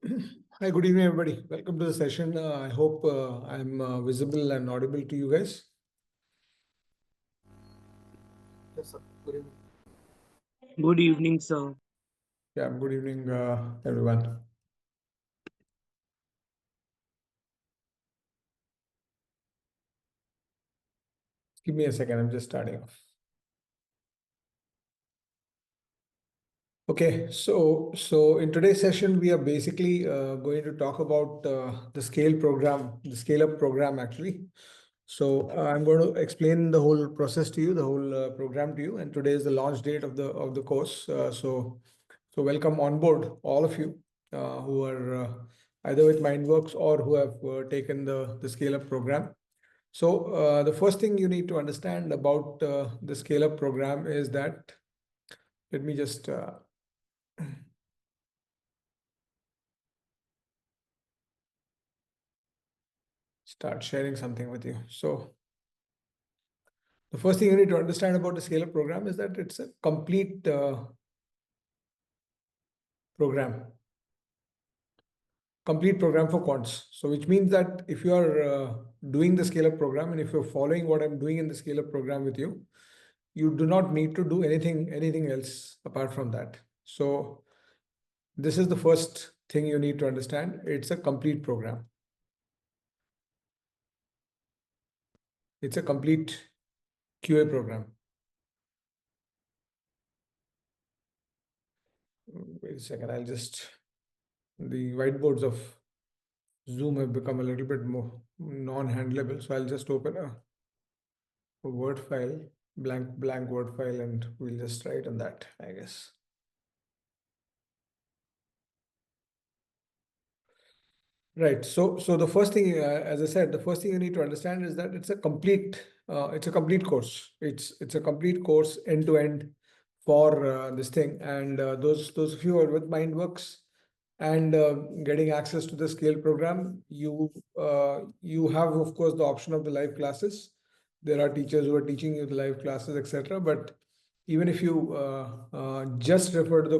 Hi, good evening, everybody. Welcome to the session. I hope I'm visible and audible to you guys. Yes, sir. Good evening. Good evening, sir. Yeah, good evening, everyone. Give me a second. I'm just starting off. Okay, so in today's session, we are basically going to talk about the SCALE program, the Scale Up program, actually. So I'm going to explain the whole process to you, the whole program to you, and today is the launch date of the course. So welcome on board, all of you who are either with Mindworkzz or who have taken the Scale Up program. So the first thing you need to understand about the Scale Up program is that, let me just start sharing something with you. So the first thing you need to understand about the Scale Up program is that it's a complete program. Complete program for quants. So which means that if you are doing the Scale Up program and if you're following what I'm doing in the Scale Up program with you, you do not need to do anything else apart from that. So this is the first thing you need to understand. It's a complete program. It's a complete QA program. Wait a second, I'll just, the whiteboards of Zoom have become a little bit more non-handleable. So I'll just open a Word file, blank Word file, and we'll just write on that, I guess. Right. So the first thing, as I said, the first thing you need to understand is that it's a complete course. It's a complete course end to end for this thing. And those of you who are with Mindworkzz and getting access to the Scale program, you have, of course, the option of the live classes. There are teachers who are teaching you the live classes, etc. But even if you just refer to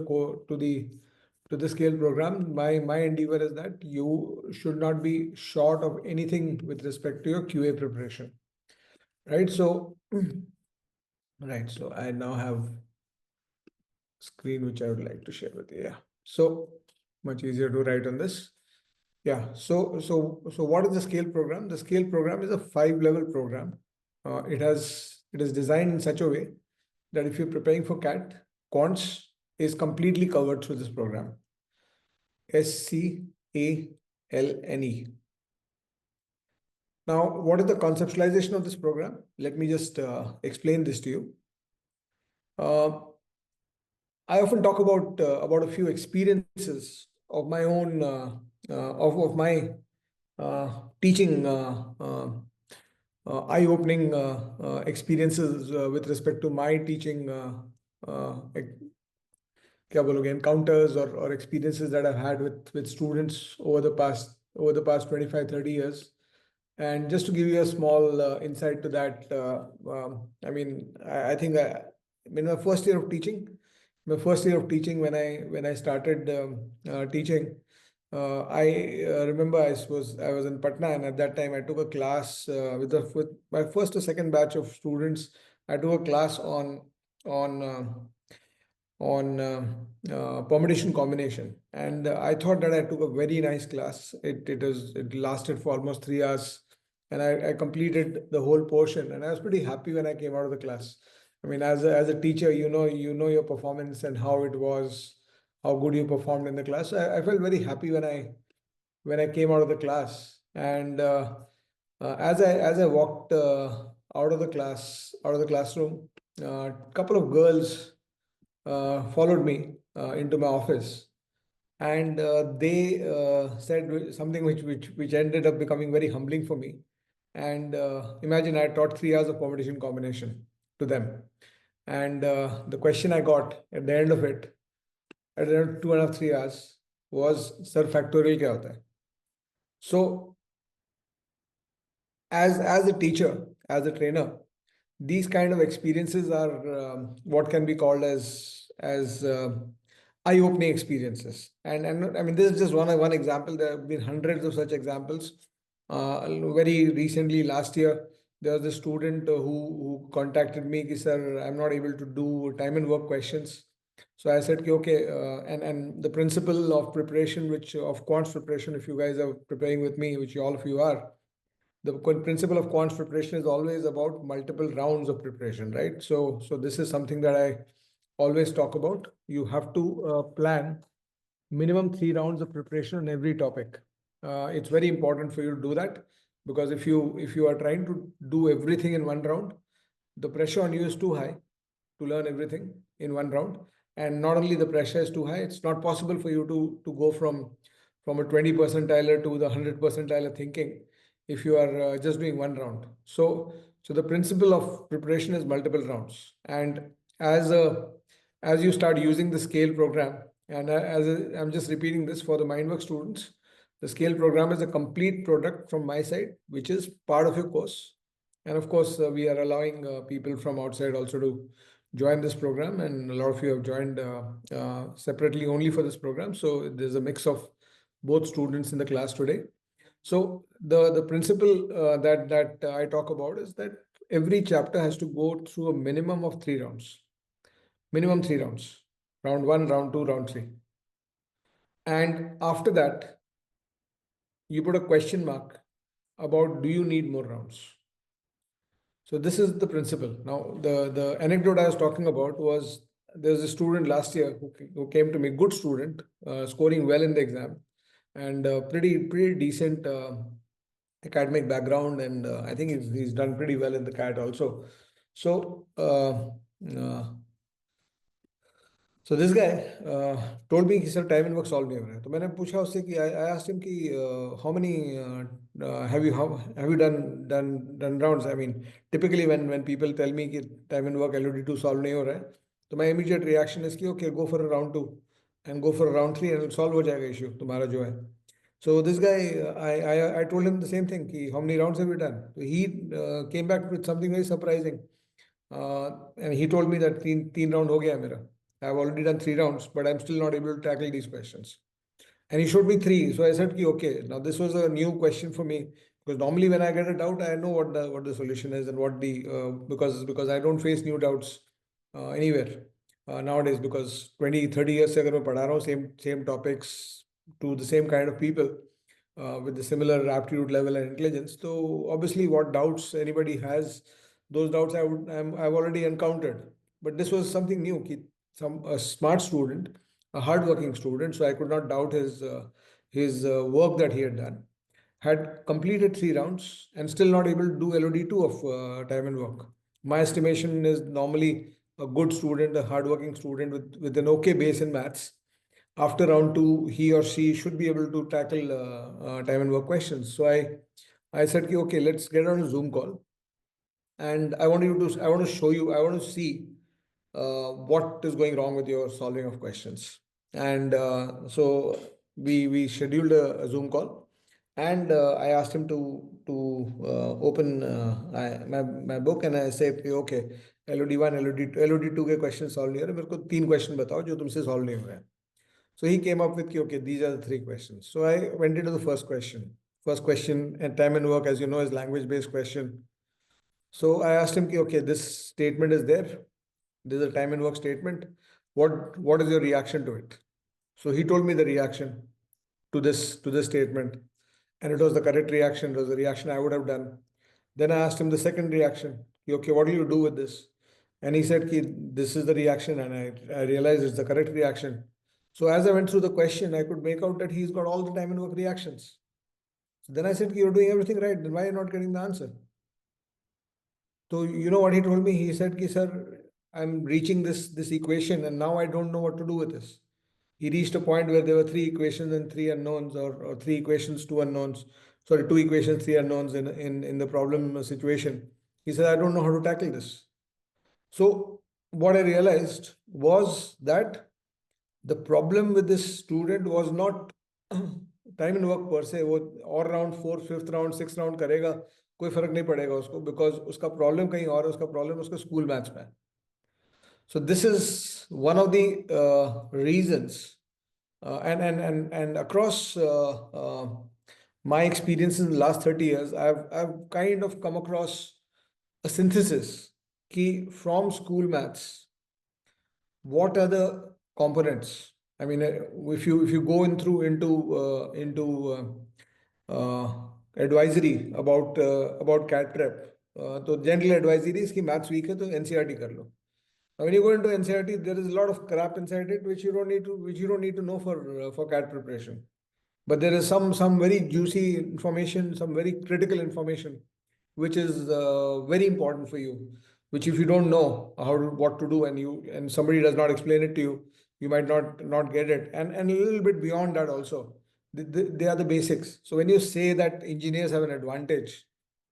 the SCALE program, my endeavor is that you should not be short of anything with respect to your QA preparation, right? So, right. So I now have screen which I would like to share with you. Yeah. So much easier to write on this. Yeah. So what is the SCALE program? The SCALE program is a 5-level program. It is designed in such a way that if you're preparing for CAT, quants is completely covered through this program. S.C.A.L.E. Now, what is the conceptualization of this program? Let me just explain this to you. I often talk about a few experiences of my own of my teaching eye-opening experiences with respect to my teaching क्या बोलोगे encounters or experiences that I've had with students over the past 25 30 years. And just to give you a small insight to that, I mean, I think that in my first year of teaching, when I started teaching, I remember I was in Patna, and at that time I took a class with my first or second batch of students. I took a class on permutation combination, and I thought that I took a very nice class. It lasted for almost 3 hours, and I completed the whole portion, and I was pretty happy when I came out of the class. I mean, as a teacher, you know your performance and how it was, how good you performed in the class. I felt very happy when I came out of the class, and as I walked out of the classroom, a couple of girls followed me into my office, and they said something which ended up becoming very humbling for me. And imagine, I taught 3 hours of permutation combination to them, and the question I got at the end of it, at around 2.5 3 hours, was, "Sir, factorial kya hota hai?" So as a teacher, as a trainer, these kind of experiences are what can be called as eye-opening experiences. And I mean, this is just one example. There have been hundreds of such examples. Very recently, last year, there was a student who contacted me, ki, sir, I'm not able to do time and work questions. So I said, ki, okay, and the principle of preparation, which of quants preparation, if you guys are preparing with me, which all of you are, the principle of quants preparation is always about multiple rounds of preparation, right? So this is something that I always talk about. You have to plan minimum 3 rounds of preparation on every topic. It's very important for you to do that, because if you are trying to do everything in 1 round, the pressure on you is too high to learn everything in 1 round. And not only the pressure is too high, it's not possible for you to go from a 20 percentiler to the 100 percentiler thinking if you are just doing 1 round. So the principle of preparation is multiple rounds. And as a as you start using the scale program, and I'm just repeating this for the Mindwork students, the scale program is a complete product from my side, which is part of your course. And of course, we are allowing people from outside also to join this program, and a lot of you have joined separately only for this program. So there's a mix of both students in the class today. So the principle that I talk about is that every chapter has to go through a minimum of 3 rounds. Minimum 3 rounds. Round 1, round 2, round 3. And after that, you put a question mark about, do you need more rounds? So this is the principle. Now, the anecdote I was talking about was, there's a student last year who came to me, good student, scoring well in the exam, and pretty decent academic background, and I think he's done pretty well in the CAT also. So uh, so this guy told me कि sir time and work solve नहीं हो रहा है. तो मैंने पूछा उससे कि I asked him कि how many have you done rounds? I mean, typically when people tell me कि time and work LOD2 solve नहीं हो रहा है, तो my immediate reaction is कि okay, go for a round 2 and go for a round 3 and solve हो जाएगा issue तुम्हारा जो है. So this guy, I told him the same thing कि how many rounds have you done? So he came back with something very surprising, and he told me that तीन round हो गया मेरा. I've already done 3 rounds, but I'm still not able to tackle these questions. And he showed me 3. So I said, okay, now this was a new question for me, because normally when I get a doubt, I know what the solution is, and what the because I don't face new doubts anywhere nowadays, because 20-30 years से अगर मैं पढ़ा रहा हूँ same topics to the same kind of people with the similar aptitude level and intelligence. So obviously, what doubts anybody has, those doubts I've already encountered. But this was something new. A smart student, a hardworking student, so I could not doubt his work that he had done. Had completed 3 rounds and still not able to do LOD2 of time and work. My estimation is normally a good student, a hardworking student with an okay base in maths. After round 2, he or she should be able to tackle time and work questions. So I said, okay, let's get on a Zoom call, and I want to show you, I want to see what is going wrong with your solving of questions. And so we scheduled a Zoom call, and I asked him to open my book, and I said, okay, LOD1, LOD2, LOD2 के question solve नहीं हो रहे, मेरे को 3 question बताओ जो तुमसे solve नहीं हो रहे हैं. So he came up with, okay, these are the 3 questions. So I went into the first question. First question, and time and work, as you know, is language-based question. So I asked him, okay, this statement is there. This is a time and work statement. What is your reaction to it? So he told me the reaction to this statement, and it was the correct reaction. It was the reaction I would have done. Then I asked him the second reaction. Okay, what do you do with this? And he said, this is the reaction, and I realized it's the correct reaction. So as I went through the question, I could make out that he's got all the time and work reactions. So then I said, you're doing everything right. Then why are you not getting the answer? So you know what he told me? He said, sir, I'm reaching this equation, and now I don't know what to do with this. He reached a point where there were 3 equations and 3 unknowns, or 3 equations, 2 unknowns. Sorry, 2 equations, 3 unknowns in the problem situation. He said, I don't know how to tackle this. So what I realized was that the problem with this student was not time and work per se. वो और round 4, 5th round, 6th round करेगा, कोई फर्क नहीं पड़ेगा उसको, because उसका problem कहीं और है. उसका problem उसका school मैथ्स में है. So this is one of the reasons, and across my experience in the last 30 years, I've kind of come across a synthesis key from school maths. What are the components? I mean, if you go in through into advisory about CAT prep, तो general advisory is कि maths weak है तो NCERT कर लो. Now, when you go into NCERT, there is a lot of crap inside it which you don't need to know for CAT preparation. But there is some very juicy information, some very critical information, which is very important for you. Which if you don't know what to do, and somebody does not explain it to you, you might not get it. And a little bit beyond that also, they are the basics. So when you say that engineers have an advantage,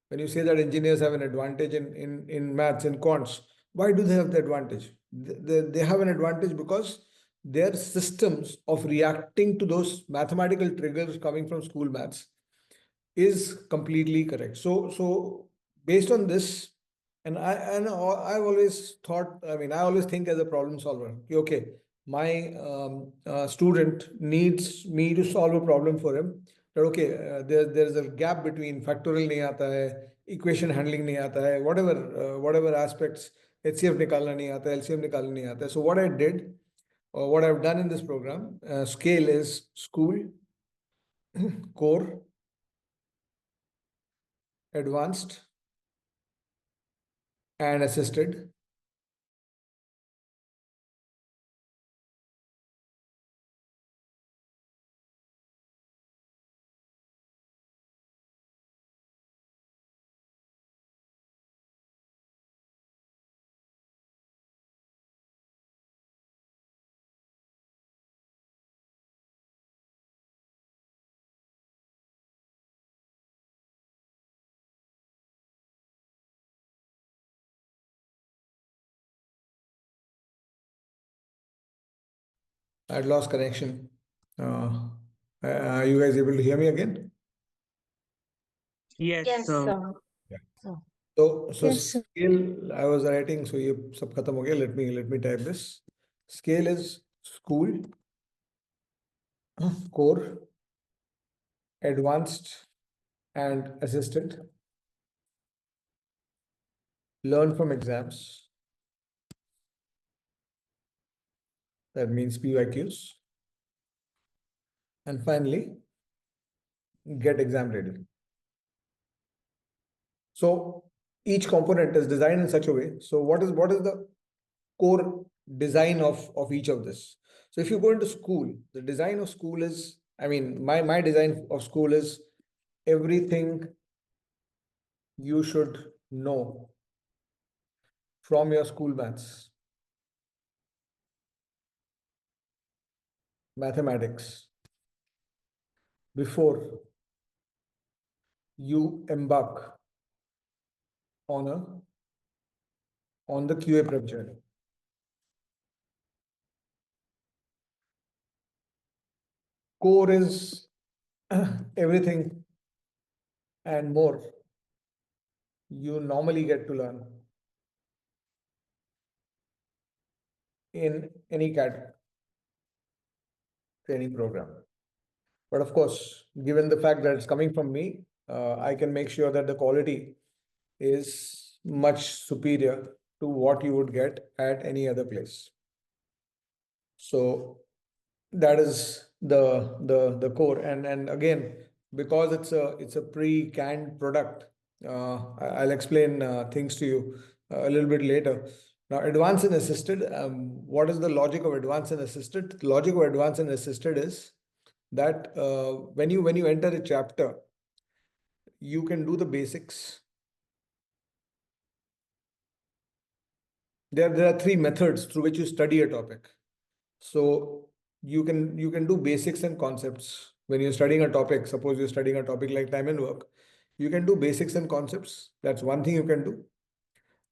when you say that engineers have an advantage in maths and quants, why do they have the advantage? They have an advantage because their systems of reacting to those mathematical triggers coming from school maths is completely correct. So based on this, I've always thought, I mean, I always think as a problem solver. Okay, my student needs me to solve a problem for him. That okay, there's a gap between factorial नहीं आता है, equation handling नहीं आता है, whatever aspects, HCF निकालना नहीं आता है, LCM निकालना नहीं आता है. So what I did, or what I've done in this program, scale is school, core, advanced, and assisted. I had lost connection. Are you guys able to hear me again? Yes, Yes, sir. Yeah. sir. So Yes, sir. scale, I was writing, so ये सब खत्म हो गया. Let me type this. Scale is school, core, advanced, and assisted. Learn from exams. That means PYQs. And finally, get exam ready. So each component is designed in such a way. So what is the core design of each of this? So if you go into school, the design of school is, I mean, my design of school is everything you should know from your school maths, mathematics, before you embark on the QA prep journey. Core is everything and more you normally get to learn in any CAT training program. But of course, given the fact that it's coming from me, I can make sure that the quality is much superior to what you would get at any other place. So that is the core. And again, because it's a pre-canned product, I'll explain things to you a little bit later. Now, advanced and assisted, what is the logic of advanced and assisted? The logic of advanced and assisted is that when you enter a chapter, you can do the basics. There are three methods through which you study a topic. So you can do basics and concepts when you're studying a topic. Suppose you're studying a topic like time and work, you can do basics and concepts. That's one thing you can do.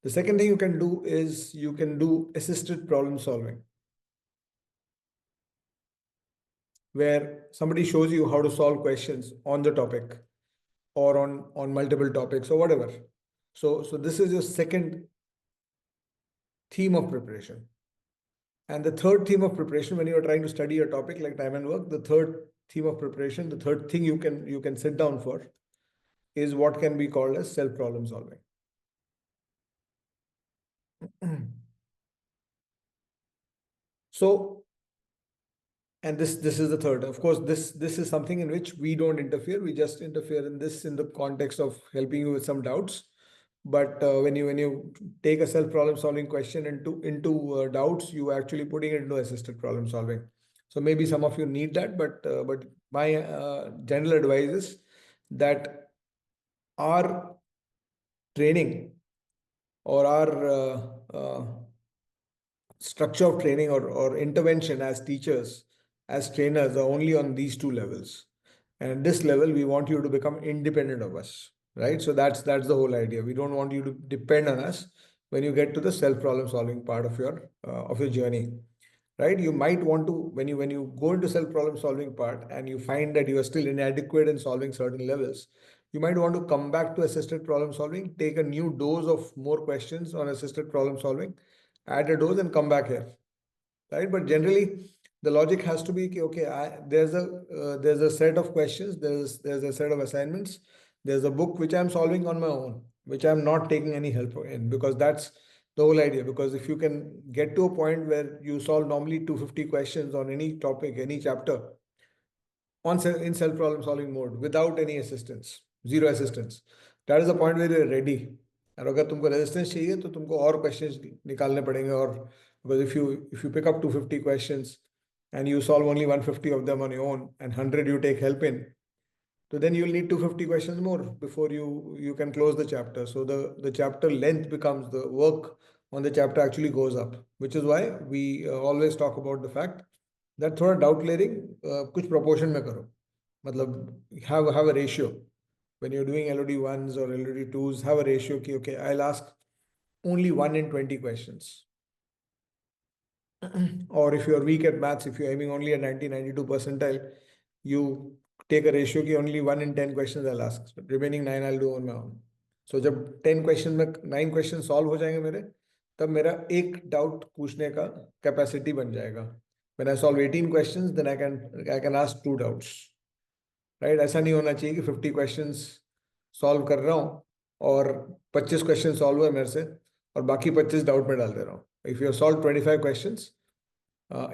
The second thing you can do is you can do assisted problem solving, where somebody shows you how to solve questions on the topic or on multiple topics or whatever. So this is your second theme of preparation. And the third theme of preparation, when you are trying to study a topic like time and work, the third theme of preparation, the third thing you can sit down for is what can be called as self problem solving. So, and this is the third. Of course, this is something in which we don't interfere. We just interfere in this in the context of helping you with some doubts. But when you take a self problem solving question into doubts, you actually putting it into assisted problem solving. So maybe some of you need that, but my general advice is that our training or our structure of training or intervention as teachers, as trainers, are only on these two levels. And at this level, we want you to become independent of us, right? So that's the whole idea. We don't want you to depend on us when you get to the self problem solving part of your journey, right? You might want to, when you go into self problem solving part and you find that you are still inadequate in solving certain levels, you might want to come back to assisted problem solving, take a new dose of more questions on assisted problem solving, add a dose and come back here, right? But generally, the logic has to be okay. There's a set of questions. There's a set of assignments. There's a book which I'm solving on my own, which I'm not taking any help in, because that's the whole idea. Because if you can get to a point where you solve normally 250 questions on any topic, any chapter, in self problem solving mode without any assistance, zero assistance, that is the point where you're ready. और अगर तुमको resistance चाहिए तो तुमको और questions निकालने पड़ेंगे. और because if you pick up 250 questions and you solve only 150 of them on your own and 100 you take help in, so then you'll need 250 questions more before you can close the chapter. So the chapter length becomes, the work on the chapter actually goes up, which is why we always talk about the fact that थोड़ा doubt clearing कुछ proportion में करो. मतलब have a ratio. When you're doing LOD 1s or LOD 2s, have a ratio कि okay, I'll ask only 1 in 20 questions. Or if you're weak at maths, if you're aiming only at 92 percentile, you take a ratio कि only 1 in 10 questions I'll ask. So remaining 9 I'll do on my own. So जब 10 questions में 9 questions solve हो जाएंगे मेरे, तब मेरा एक doubt पूछने का capacity बन जाएगा. When I solve 18 questions, then I can ask 2 doubts. Right? ऐसा नहीं होना चाहिए कि 50 questions solve कर रहा हूँ और 25 questions solve हुए मेरे से और बाकी 25 doubt में डाल दे रहा हूँ. If you have solved 25 questions,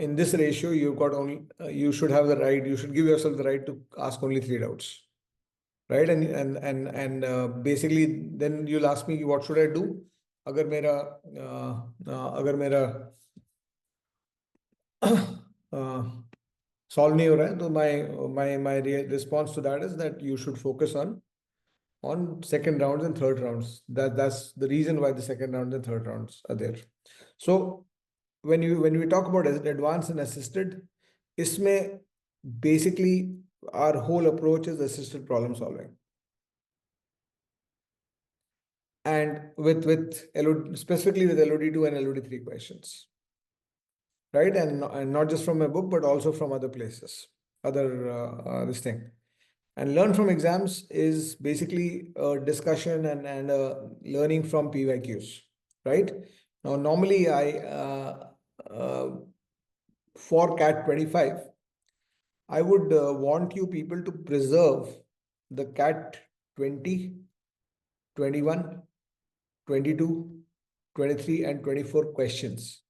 in this ratio, you should have the right, you should give yourself the right to ask only 3 doubts, right? And basically, then you'll ask me, what should I do? अगर मेरा solve नहीं हो रहा है, तो my response to that is that you should focus on second rounds and third rounds. That's the reason why the second round and third rounds are there. So when we talk about advanced and assisted, इसमें basically our whole approach is assisted problem solving. And with LOD, specifically with LOD2 and LOD3 questions, right? And not just from a book, but also from other places, this thing. And learn from exams is basically a discussion and learning from PYQs, right? Now, normally for CAT 25, I would want you people to preserve the CAT 20, 21, 22, 23, and 24 questions.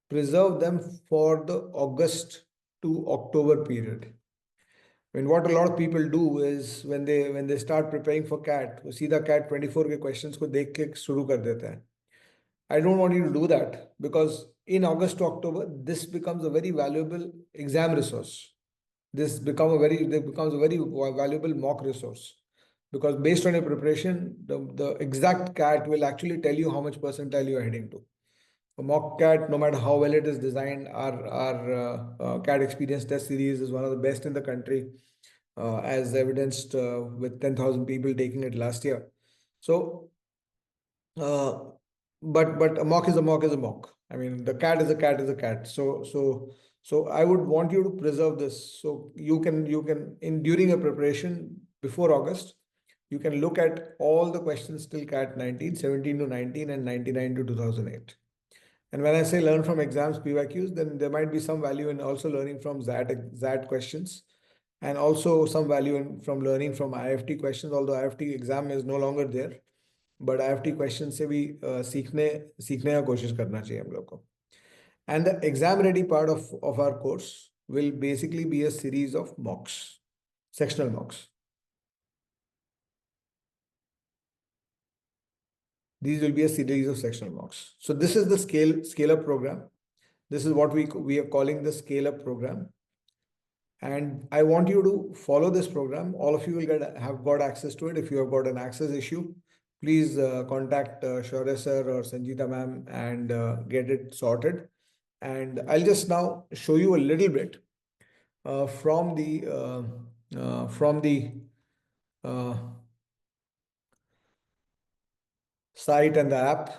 Preserve them for the August to October period. And what a lot of people do is when they start preparing for CAT, वो सीधा CAT 24 के questions को देख के शुरू कर देते हैं. I don't want you to do that, because in August to October, this becomes a very valuable exam resource. This becomes a very valuable mock resource, because based on your preparation, the exact CAT will actually tell you how much percentile you are heading to. A mock CAT, no matter how well it is designed, our CAT experience test series is one of the best in the country, as evidenced with 10,000 people taking it last year. So, but a mock is a mock is a mock. I mean, the CAT is a CAT is a CAT. So I would want you to preserve this. So you can in during a preparation before August, you can look at all the questions till CAT 19, 17 to 19, and 99 to 2008. And when I say learn from exams, PYQs, then there might be some value in also learning from ZAT questions, and also some value from learning from IFT questions, although IFT exam is no longer there. But IFT question से भी सीखने का कोशिश करना चाहिए हम लोग को. And the exam ready part of our course will basically be a series of mocks, sectional mocks. These will be a series of sectional mocks. So this is the scale up program. This is what we are calling the scale up program. And I want you to follow this program. All of you will have got access to it. If you have got an access issue, please contact Shaurya sir or Sangeeta ma'am and get it sorted. And I'll just now show you a little bit from the site and the app.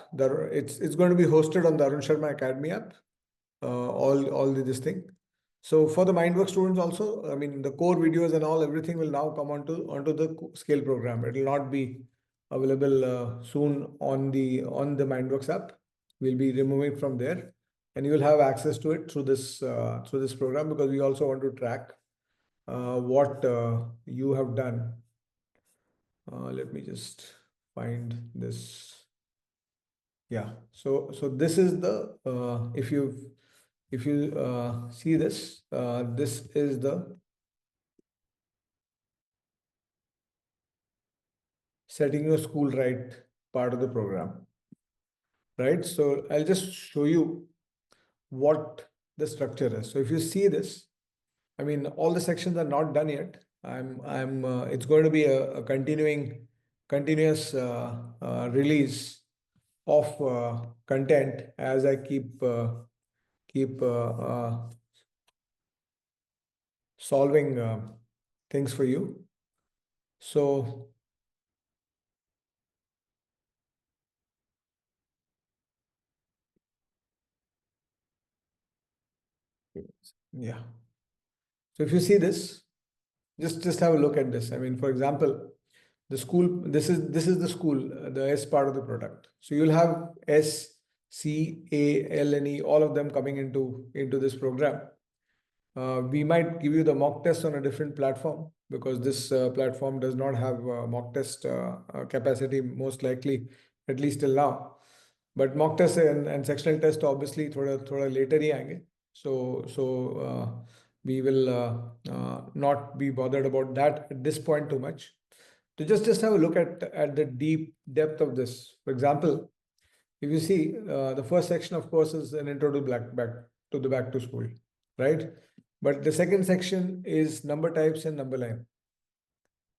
It's going to be hosted on the Arun Sharma Academy app. All this thing. So for the Mindworkzz students also, I mean, the core videos and all, everything will now come onto the scale program. It will not be available soon on the Mindworkzz app. We'll be removing from there, and you will have access to it through this program, because we also want to track what you have done. Let me just find this. Yeah. So this is the if you see this, this is the setting your school right part of the program, right? So I'll just show you what the structure is. So if you see this, I mean, all the sections are not done yet. It's going to be a continuous release of content as I keep solving things for you. So yeah. So if you see this, just have a look at this. I mean, for example, the school, this is the school, the S part of the product. So you'll have S, C, A, L, and E, all of them coming into this program. We might give you the mock test on a different platform, because this platform does not have mock test capacity, most likely, at least till now. But mock test and sectional test obviously thoda later hi aayenge. So we will not be bothered about that at this point too much. To just have a look at the deep depth of this. For example, if you see the first section, of course, is an intro to back to school, right? But the second section is number types and number line,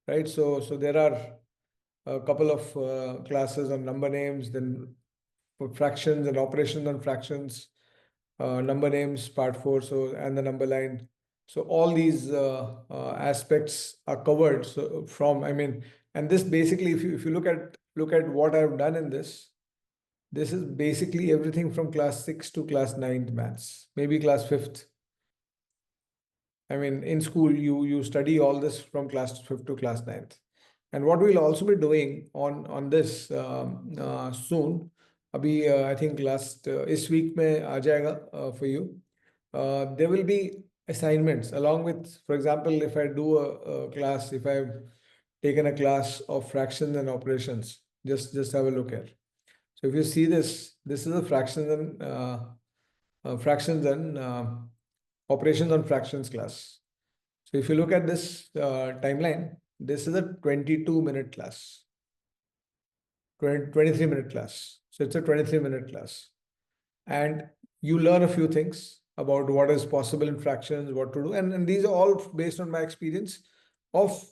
right? So there are a couple of classes on number names, then for fractions and operations on fractions, number names part 4, so, and the number line. So all these aspects are covered. So I mean, and this basically, if you look at what I've done in this is basically everything from class 6 to class 9 maths, maybe class 5th. I mean, in school, you study all this from class 5th to class 9th. And what we'll also be doing on this soon, I think this week mein aa jayega for you. There will be assignments along with, for example, if I do a class, if I've taken a class of fractions and operations, just have a look at. So if you see this is a fractions and operations on fractions class. So if you look at this timeline, this is a 22-minute class, 23-minute class. So it's a 23-minute class. And you learn a few things about what is possible in fractions, what to do. And these are all based on my experience of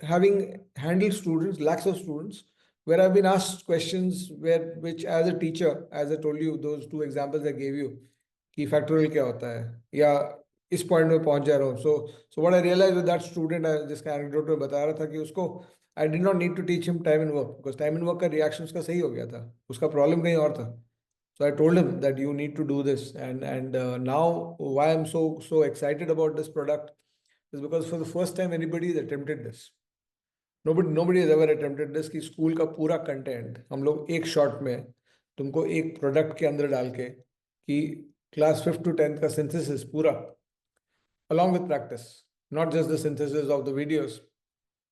having handled students, lakhs of students, where I've been asked questions which as a teacher, as I told you, those 2 examples I gave you, कि factorial क्या होता है, या इस point में पहुंच जा रहा हूँ. So what I realized with that student, जिसका anecdote में बता रहा था कि उसको I did not need to teach him time and work, because time and work का reaction उसका सही हो गया था, उसका problem कहीं और था. So I told him that you need to do this, and now why I'm so excited about this product is because for the first time anybody has attempted this. Nobody has ever attempted this कि school का पूरा content हम लोग एक shot में तुमको एक product के अंदर डाल के कि क्लास 5th to 10th का सिंथेसिस पूरा, along with practice, not just the synthesis of the videos,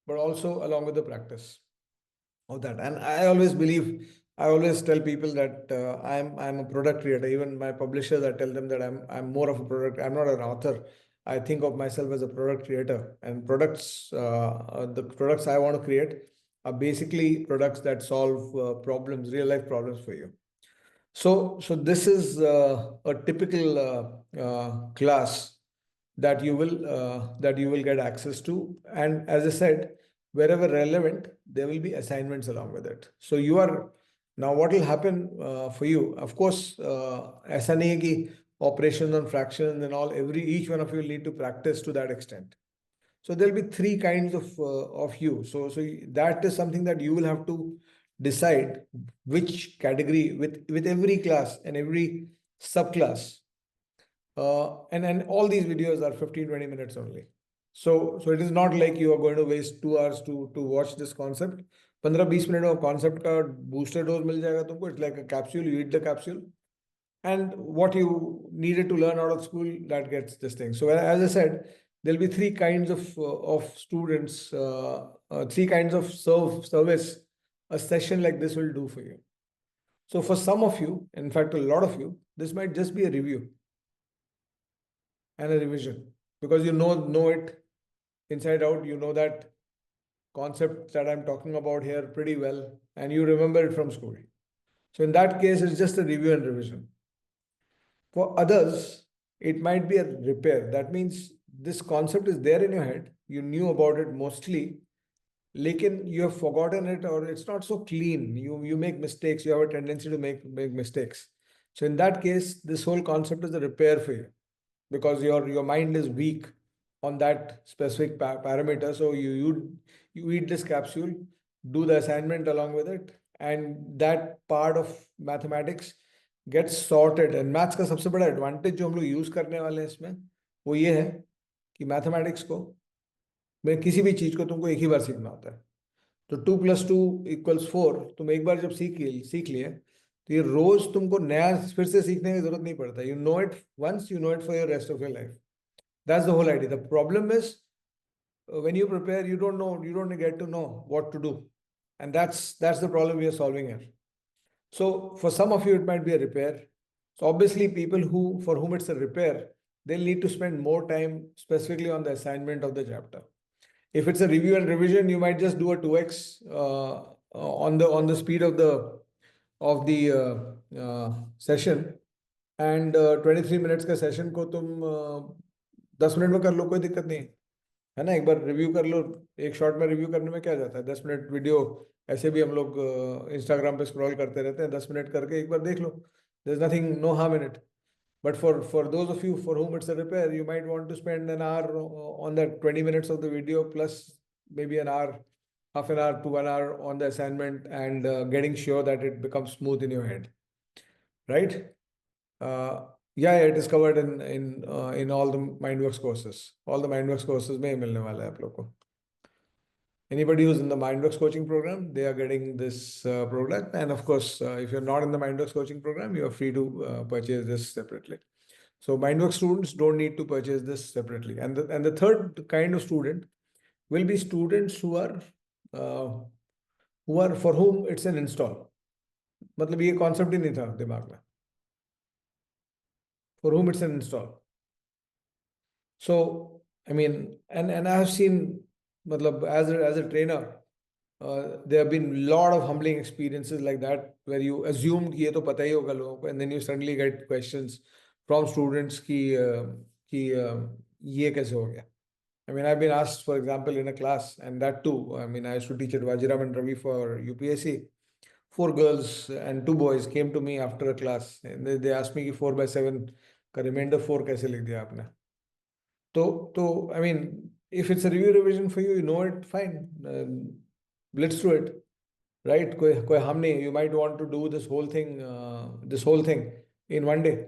but also along with the practice of that. And I always believe, I always tell people that I'm a product creator. Even my publishers, I tell them that I'm more of a product. I'm not an author. I think of myself as a product creator, and the products I want to create are basically products that solve problems, real life problems for you. So this is a typical class that you will get access to, and as I said, wherever relevant, there will be assignments along with it. So you are now what will happen for you? Of course, ऐसा नहीं है कि operations and fractions and all. Each one of you will need to practice to that extent. So there'll be three kinds of you. So that is something that you will have to decide which category with every class and every subclass. And all these videos are 15-20 minutes only. So it is not like you are going to waste 2 hours to watch this concept. 15-20 minute of concept का booster dose मिल जाएगा तुमको. It's like a capsule. You eat the capsule, and what you needed to learn out of school, that gets this thing. So as I said, there'll be three kinds of students, three kinds of service a session like this will do for you. So for some of you, in fact a lot of you, this might just be a review and a revision, because you know it inside out. You know that concept that I'm talking about here pretty well, and you remember it from school. So in that case, it's just a review and revision. For others, it might be a repair. That means this concept is there in your head. You knew about it mostly, lekin you have forgotten it, or it's not so clean. You make mistakes. You have a tendency to make mistakes. So in that case, this whole concept is a repair for you, because your mind is weak on that specific parameter. So you eat this capsule, do the assignment along with it, and that part of mathematics gets sorted. And maths का सबसे बड़ा advantage जो हम लोग use करने वाले हैं इसमें, वो ये है कि mathematics को, मैं किसी भी चीज को तुमको एक ही बार सीखना होता है. तो 2 + 2 = 4 तुम एक बार जब सीख लिए, तो ये रोज तुमको नया फिर से सीखने की जरूरत नहीं पड़ता. You know it once, you know it for your rest of your life. That's the whole idea. The problem is when you prepare, you don't get to know what to do, and that's the problem we are solving here. So for some of you, it might be a repair. So obviously, people for whom it's a repair, they'll need to spend more time specifically on the assignment of the chapter. If it's a review and revision, you might just do a 2x on the speed of the session, and 23 minutes का session को तुम 10 minute में कर लो, कोई दिक्कत नहीं है ना. एक बार रिव्यू कर लो. एक शॉर्ट में रिव्यू करने में क्या जाता है? 10 मिनट वीडियो ऐसे भी हम लोग इंस्टाग्राम पे स्क्रॉल करते रहते हैं. 10 मिनट करके एक बार देख लो. There is nothing, no harm in it. But for those of you for whom it's a repair, you might want to spend an hour on that 20 minutes of the video, plus maybe an hour, half an hour to 1 hour on the assignment, and getting sure that it becomes smooth in your head, right? Yeah, it is covered in all the Mindworkzz courses. All the Mindworkzz courses में ही मिलने वाला है आप लोग को. Anybody who's in the Mindworkzz coaching program, they are getting this product. And of course, if you're not in the Mindworkzz coaching program, you are free to purchase this separately. So Mindworkzz students don't need to purchase this separately. And the third kind of student will be students who are for whom it's an install. मतलब ये concept ही नहीं था दिमाग में. For whom it's an install. So I mean, and I have seen, matlab, as a trainer, there have been a lot of humbling experiences like that, where you assumed कि ये तो पता ही होगा लोगों को, and then you suddenly get questions from students कि ये कैसे हो गया. I mean, I've been asked, for example, in a class, and that too, I mean, I used to teach at Vajiram and Ravi for UPSC. 4 girls and 2 boys came to me after a class, and they asked me कि 4/7 का remainder 4 कैसे लिख दिया आपने. So I mean, if it's a review revision for you, you know it, fine. Let's do it, right? कोई हम नहीं. You might want to do this whole thing in one day.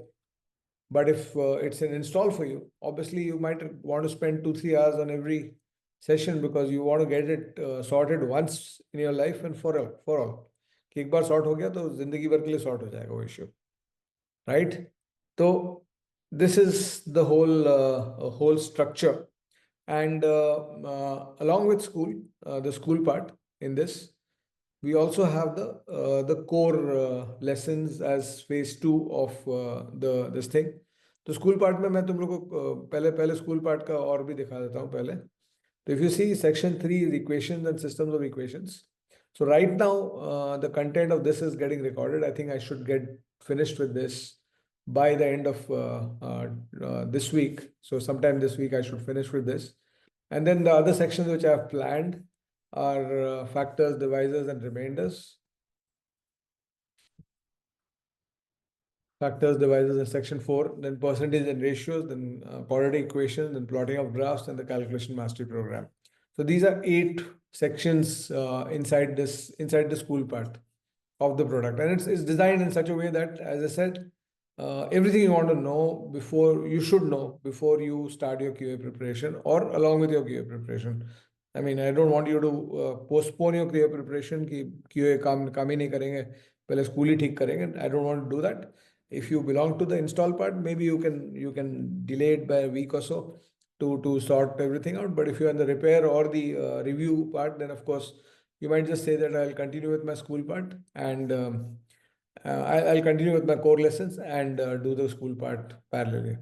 But if it's an install for you, obviously you might want to spend 2-3 hours on every session, because you want to get it sorted once in your life and for all. कि एक बार sort हो गया तो जिंदगी भर के लिए sort हो जाएगा वो इश्यू, राइट? तो this is the whole structure. And along with school, the school part in this, we also have the core lessons as phase 2 of the this thing. तो स्कूल पार्ट में मैं तुम लोग को पहले स्कूल पार्ट का और भी दिखा देता हूँ पहले. So if you see section 3 is equations and systems of equations. So right now, the content of this is getting recorded. I think I should get finished with this by the end of this week. So sometime this week, I should finish with this. And then the other sections which I have planned are factors, divisors, and remainders. Factors, divisors in section 4, then percentage and ratios, then quadratic equations, then plotting of graphs, and the calculation mastery program. So these are 8 sections inside the school part of the product, and it's designed in such a way that, as I said, everything you want to know before you should know before you start your QA preparation or along with your QA preparation. I mean, I don't want you to postpone your QA preparation कि QA काम ही नहीं करेंगे, पहले school ही ठीक करेंगे. I don't want to do that. If you belong to the install part, maybe you can delay it by a week or so to sort everything out. But if you're in the repair or the review part, then of course you might just say that I'll continue with my school part, and I'll continue with my core lessons and do the school part parallelly.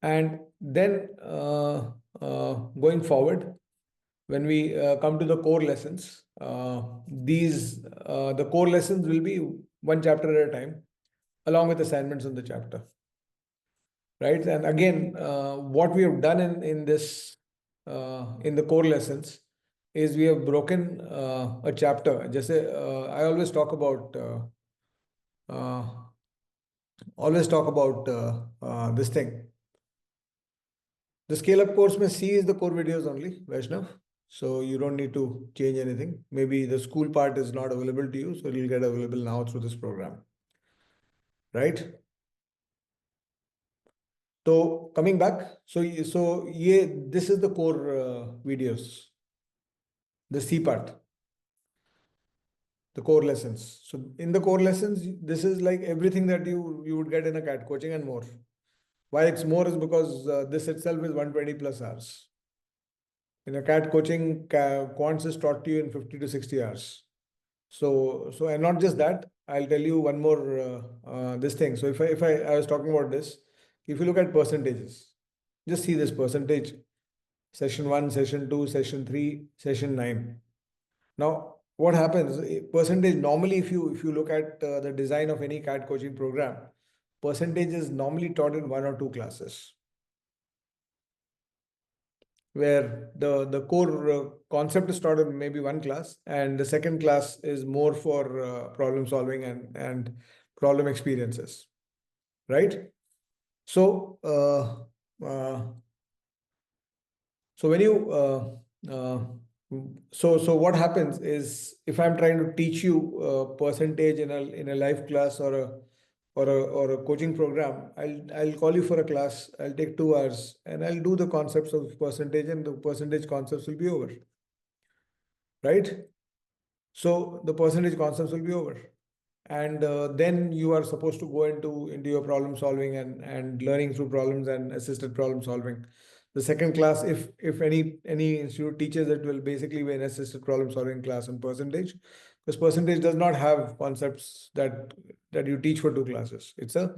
And then going forward, when we come to the core lessons, the core lessons will be one chapter at a time, along with assignments on the chapter, right? And again, what we have done in this in the core lessons is we have broken a chapter. Just I uh, always talk about this thing. The scale up course may C is the core videos only, Vaishnav. So you don't need to change anything. Maybe the school part is not available to you, so it'll get available now through this program, right? So coming back, this is the core videos, the C part, the core lessons. So in the core lessons, this is like everything that you would get in a CAT coaching and more. Why it's more is because this itself is 120 plus hours. In a CAT coaching, quants is taught to you in 50 to 60 hours. So and not just that, I'll tell you one more this thing. So if I was talking about this, if you look at percentages, just see this percentage: session 1, session 2, session 3, session 9. Now, what happens? Percentage normally, if you look at the design of any CAT coaching program, percentage is normally taught in 1 or 2 classes, where the core concept is taught in maybe 1 class, and the second class is more for problem solving and problem experiences, right? So uh, so when you so what happens is, if I'm trying to teach you percentage in a live class or a coaching program, I'll call you for a class. I'll take 2 hours and I'll do the concepts of percentage, and the percentage concepts will be over, right? So the percentage concepts will be over, and then you are supposed to go into your problem solving and learning through problems and assisted problem solving. The second class, if any institute teaches, it will basically be an assisted problem solving class on percentage, because percentage does not have concepts that you teach for 2 classes. It's a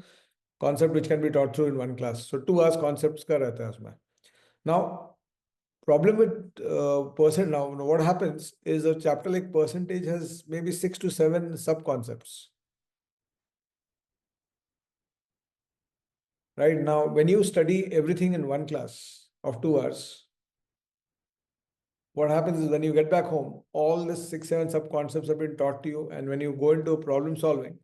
concept which can be taught through in 1 class. So 2 hours concepts ka rehta hai usme. Now, problem with percent, now what happens is a chapter like percentage has maybe 6 to 7 sub concepts. Right now, when you study everything in 1 class of 2 hours, what happens is when you get back home, all the 6, 7 sub concepts have been taught to you, and when you go into problem solving,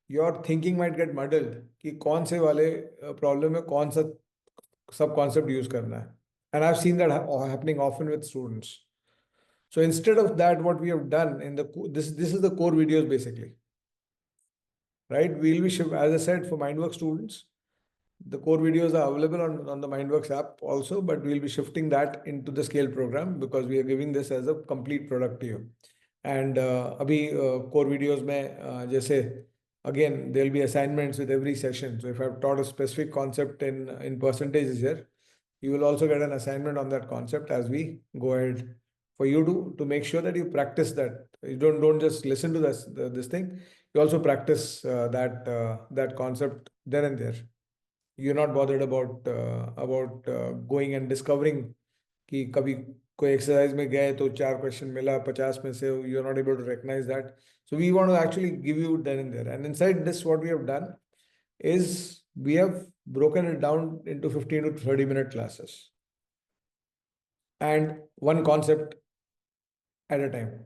your thinking might get muddled कि कौन से वाले problem में कौन सा sub concept use करना है. And I've seen that happening often with students. So instead of that, what we have done in this is the core videos basically, right? We'll be as I said, for Mindworkzz students, the core videos are available on the Mindworkzz app also, but we'll be shifting that into the S.C.A.L.E program because we are giving this as a complete product to you. And अभी core videos में जैसे again there'll be assignments with every session. So if I've taught a specific concept in percentages here, you will also get an assignment on that concept as we go ahead, for you to make sure that you practice that. You don't just listen to this thing. You also practice that concept then and there. You're not bothered about going and discovering कि कभी कोई exercise में गए तो 4 question मिला 50 में से, you're not able to recognize that. So we want to actually give you then and there. And inside this, what we have done is we have broken it down into 15 to 30-minute classes and one concept at a time.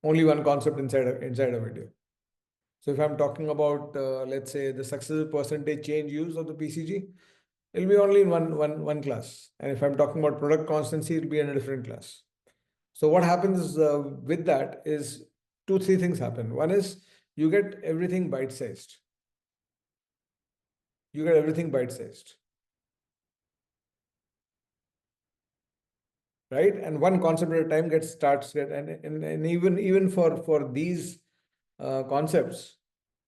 Only one concept inside a video. So if I'm talking about, let's say, the successful percentage change use of the PCG, it'll be only in one class. And if I'm talking about product constancy, it'll be in a different class. So what happens with that is 2, 3 things happen. One is you get everything bite-sized. You get everything bite-sized. Right? And one concept at a time and even for these concepts,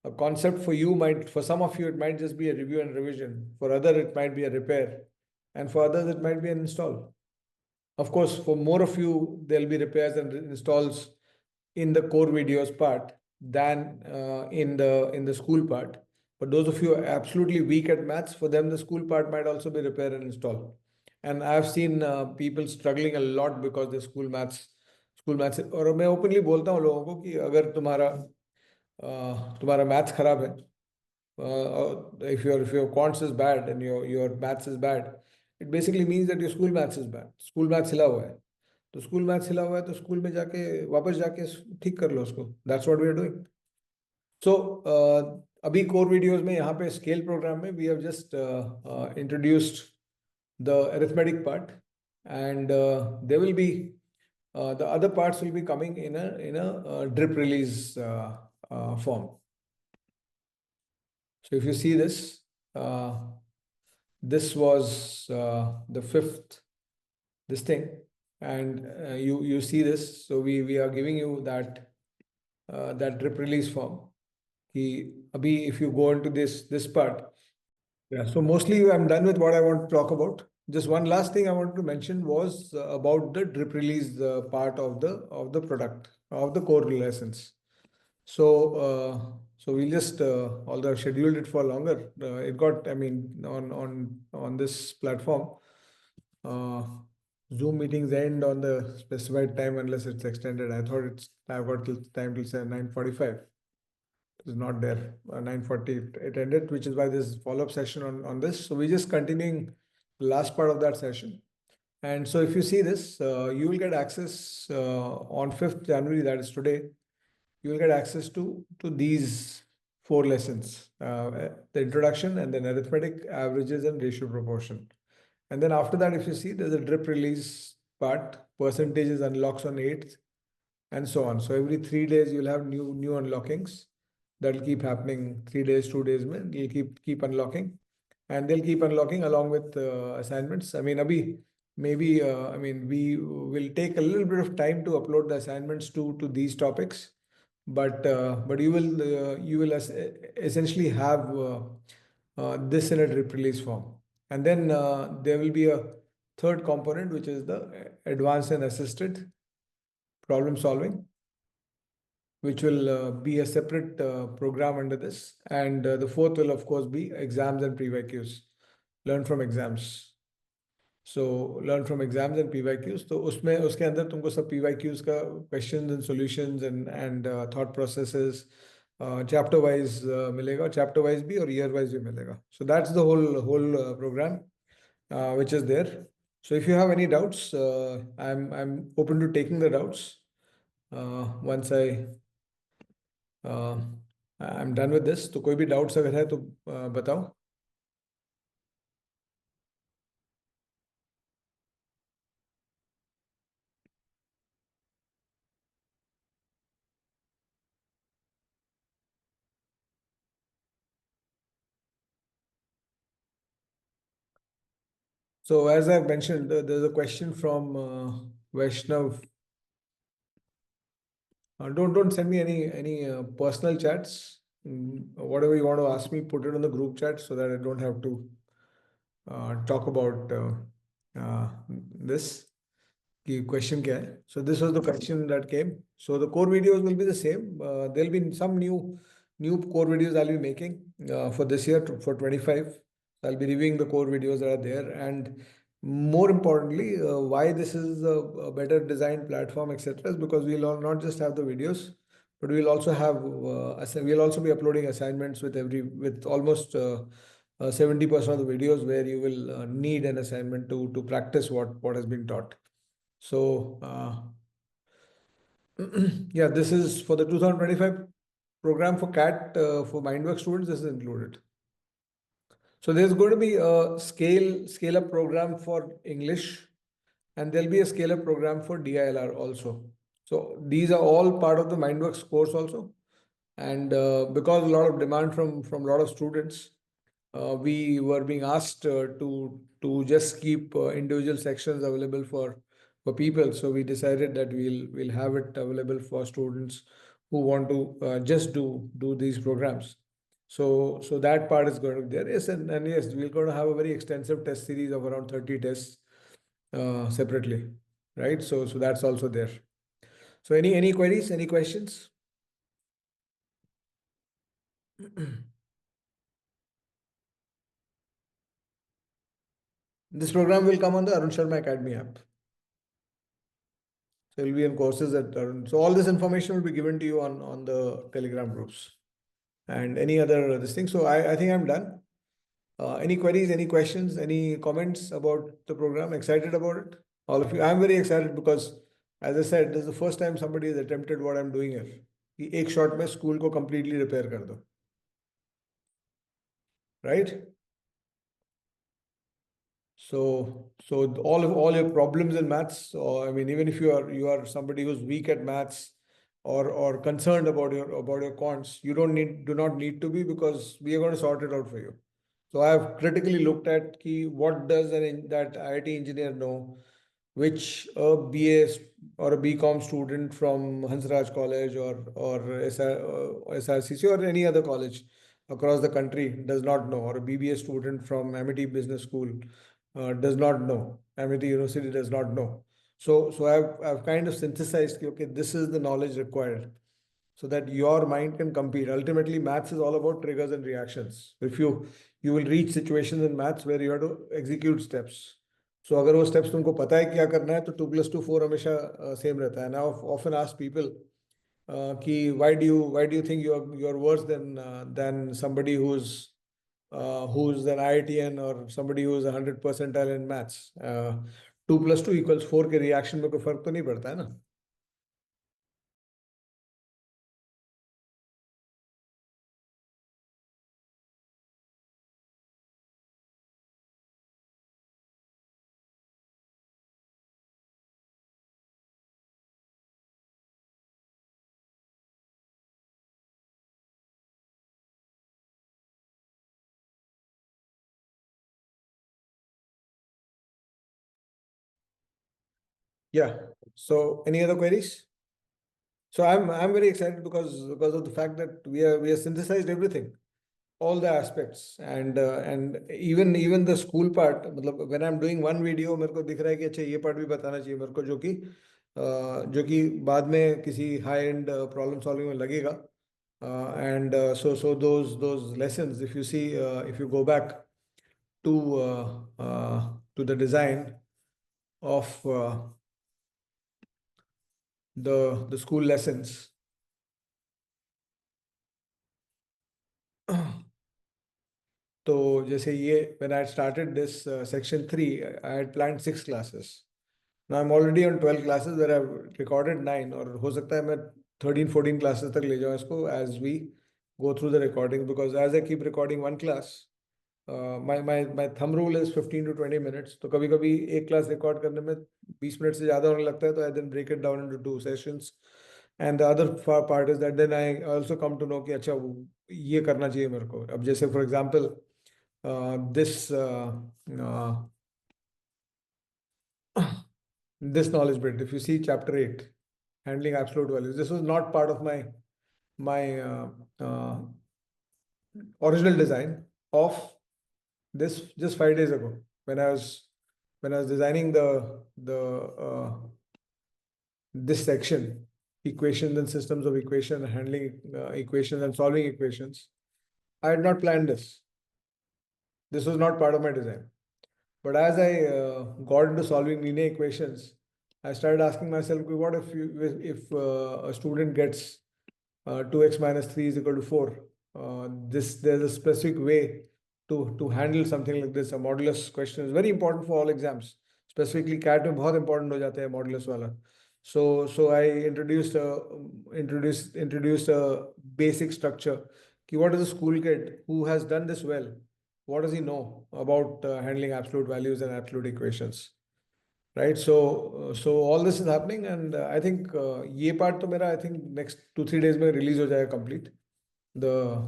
a concept for you might, for some of you, it might just be a review and revision. For other, it might be a repair. And for others, it might be an install. Of course, for more of you, there'll be repairs and installs in the core videos part than in the school part. But those of you who are absolutely weak at maths, for them, the school part might also be repair and install. And I've seen people struggling a lot because the school maths और मैं openly बोलता हूँ लोगों को कि अगर तुम्हारा maths खराब है, if your quants is bad and your maths is bad, it basically means that your school maths is bad. School maths हिला हुआ है, तो स्कूल मैथ्स हिला हुआ है तो स्कूल में जाके वापस जाके ठीक कर लो उसको. That's what we are doing. So अभी कोर वीडियोस में यहाँ पे स्केल प्रोग्राम में we have just introduced the arithmetic part and there will be the other parts will be coming in a drip release form. So if you see this, this was the fifth this thing, and you see this. So we are giving you that drip release form. Abhi, if you go into this part, yeah. So mostly I'm done with what I want to talk about. Just one last thing I wanted to mention was about the drip release part of the product of the core lessons. So we'll just although I've scheduled it for longer, it got, I mean, on this platform, Zoom meetings end on the specified time unless it's extended. I've got till time till say 9:45. It's not there. 9:40 it ended, which is why this follow-up session on this. So we're just continuing the last part of that session. And so if you see this, you will get access on 5th January, that is today, you will get access to these 4 lessons, the introduction and then arithmetic, averages and ratio proportion. And then after that, if you see, there's a drip release part, percentages unlocks on 8th, and so on. So every 3 days, you'll have new unlockings that'll keep happening. 3 days, 2 days, man, you'll keep unlocking, and they'll keep unlocking along with assignments. I mean, Abhi, maybe I mean we will take a little bit of time to upload the assignments to these topics, but you will essentially have this in a drip release form. And then there will be a third component, which is the advanced and assisted problem solving, which will be a separate program under this. And the fourth will, of course, be exams and PYQs. Learn from exams. So learn from exams and PYQs. तो उसमें उसके अंदर तुमको सब PYQs का questions and solutions and thought processes chapter wise मिलेगा, chapter wise भी और year wise भी मिलेगा. So that's the whole program which is there. So if you have any doubts, I'm open to taking the doubts once I'm done with this. तो कोई भी doubts अगर है तो बताओ. So as I've mentioned, there's a question from Vaishnav Don't send me any personal chats. Whatever you want to ask me, put it on the group chat so that I don't have to talk about this. कि question क्या है? So this was the question that came. So the core videos will be the same. There'll be some new core videos I'll be making for this year for 25. I'll be reviewing the core videos that are there, and more importantly, why this is a better design platform, etc. is because we'll not just have the videos, but we'll also have we'll also be uploading assignments with almost 70% of the videos where you will need an assignment to practice what has been taught. So yeah, this is for the 2025 program for CAT for Mindworkzz students. This is included. So there's going to be a scale up program for English, and there'll be a scale up program for DILR also. So these are all part of the Mindworkzz course also, and because a lot of demand from a lot of students, we were being asked to just keep individual sections available for people. So we decided that we'll have it available for students who want to just do these programs. So that part is going to be there. Yes, and yes, we're going to have a very extensive test series of around 30 tests separately, right? So that's also there. So any queries, any questions? This program will come on the Arun Sharma Academy app. So it'll be in courses that are, so all this information will be given to you on the Telegram groups and any other this thing. So I think I'm done. Any queries, any questions, any comments about the program? Excited about it? All of you. I'm very excited because, as I said, this is the first time somebody has attempted what I'm doing here. कि एक shot में school को completely repair कर दो, right? So all your problems in maths, or I mean, even if you are somebody who's weak at maths or concerned about your quants, you do not need to be, because we are going to sort it out for you. So I have critically looked at key what does that IIT engineer know, which a BA or a BCom student from Hansraj College or SRCC or any other college across the country does not know, or a BBA student from Amity Business School does not know, Amity University does not know. So I've kind of synthesized, okay, this is the knowledge required so that your mind can compete. Ultimately, maths is all about triggers and reactions. If you will reach situations in maths where you have to execute steps. So अगर वो steps तुमको पता है क्या करना है, तो 2+2 4 हमेशा same रहता है. And I often ask people कि why do you think you're worse than somebody who's an IITian or somebody who's 100 percentile in maths. 2+2 = 4 के reaction में कोई फर्क तो नहीं पड़ता है ना. Yeah. So any other queries? So I'm very excited because of the fact that we are synthesized everything, all the aspects, and even the school part. मतलब when I'm doing one video, मेरे को दिख रहा है कि अच्छा ये part भी बताना चाहिए मेरे को, जो कि बाद में किसी high end problem solving में लगेगा. And so those lessons, if you see, if you go back to the design of the school lessons. तो जैसे ये when I started this section 3, I had planned 6 classes. Now I'm already on 12 classes where I've recorded 9, और हो सकता है मैं 13-14 classes तक ले जाऊँ इसको as we go through the recording, because as I keep recording one class, my thumb rule is 15 to 20 minutes. तो कभी कभी एक क्लास रिकॉर्ड करने में 20 मिनट से ज़्यादा होने लगता है, तो I then break it down into 2 sessions. And the other part is that then I also come to know कि अच्छा ये करना चाहिए मेरे को. अब जैसे for example, this this knowledge bit, if you see chapter 8, handling absolute values. This was not part of my original design of this just 5 days ago when I was designing this section, equations and systems of equation, handling equations and solving equations. I had not planned this. This was not part of my design. But as I got into solving linear equations, I started asking myself, okay, what if a student gets 2x minus 3 is equal to 4? There's a specific way to handle something like this. A modulus question is very important for all exams. Specifically, CAT में बहुत important हो जाता है modulus वाला. So I introduced a basic structure. कि what is a school kid who has done this well? What does he know about handling absolute values and absolute equations? Right. So all this is happening, and I think ये part तो मेरा I think next 2-3 days में release हो जाएगा complete the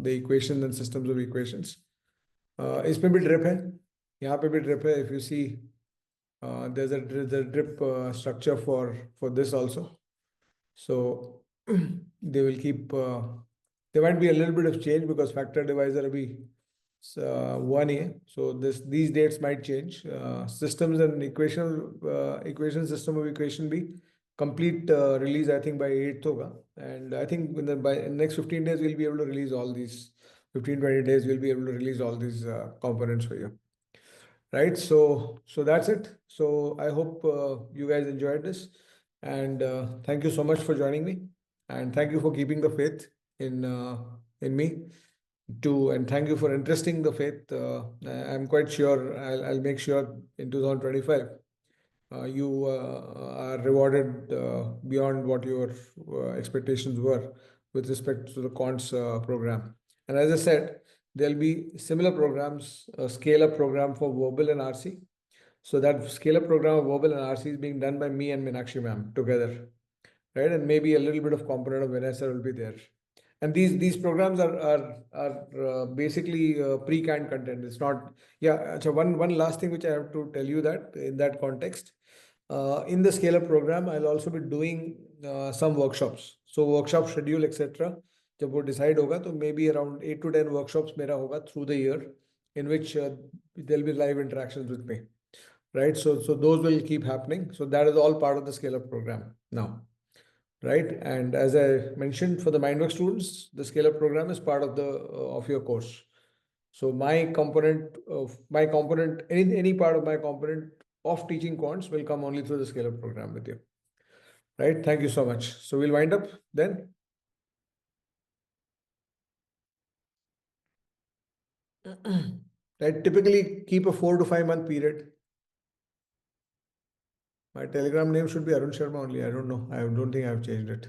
equations and systems of equations. इसमें भी drip है, यहाँ पे भी drip है. If you see, there's a drip structure for this also. So they will keep. There might be a little bit of change because factor divisor अभी 1 year. So these dates might change. Systems and equation system of equation be complete release I think by 8th hoga. And I think by next 15 days we'll be able to release all these 15-20 days we'll be able to release all these components for you. Right. So that's it. So I hope you guys enjoyed this, and thank you so much for joining me, and thank you for keeping the faith in me too, and thank you for interesting the faith. I'm quite sure I'll make sure in 2025 you are rewarded beyond what your expectations were with respect to the quants program. And as I said, there'll be similar programs, a scale-up program for verbal and RC. So that scale-up program of verbal and RC is being done by me and Meenakshi ma'am together, right? And maybe a little bit of component of Vanessa will be there. And these programs are basically pre-canned content. It's not, yeah. So one last thing which I have to tell you that in that context, in the scale-up program, I'll also be doing some workshops. So workshop schedule, etc. जब वो decide होगा तो maybe around 8 to 10 workshops मेरा होगा through the year, in which there'll be live interactions with me, right? So those will keep happening. So that is all part of the scale-up program now, right? And as I mentioned, for the Mindworkzz students, the scale-up program is part of the of your course. So my component, any part of my component of teaching quants will come only through the scale-up program with you. Right? Thank you so much. So we'll wind up then. Right? Typically keep a 4 to 5 month period. My Telegram name should be Arun Sharma only. I don't know. I don't think I've changed it.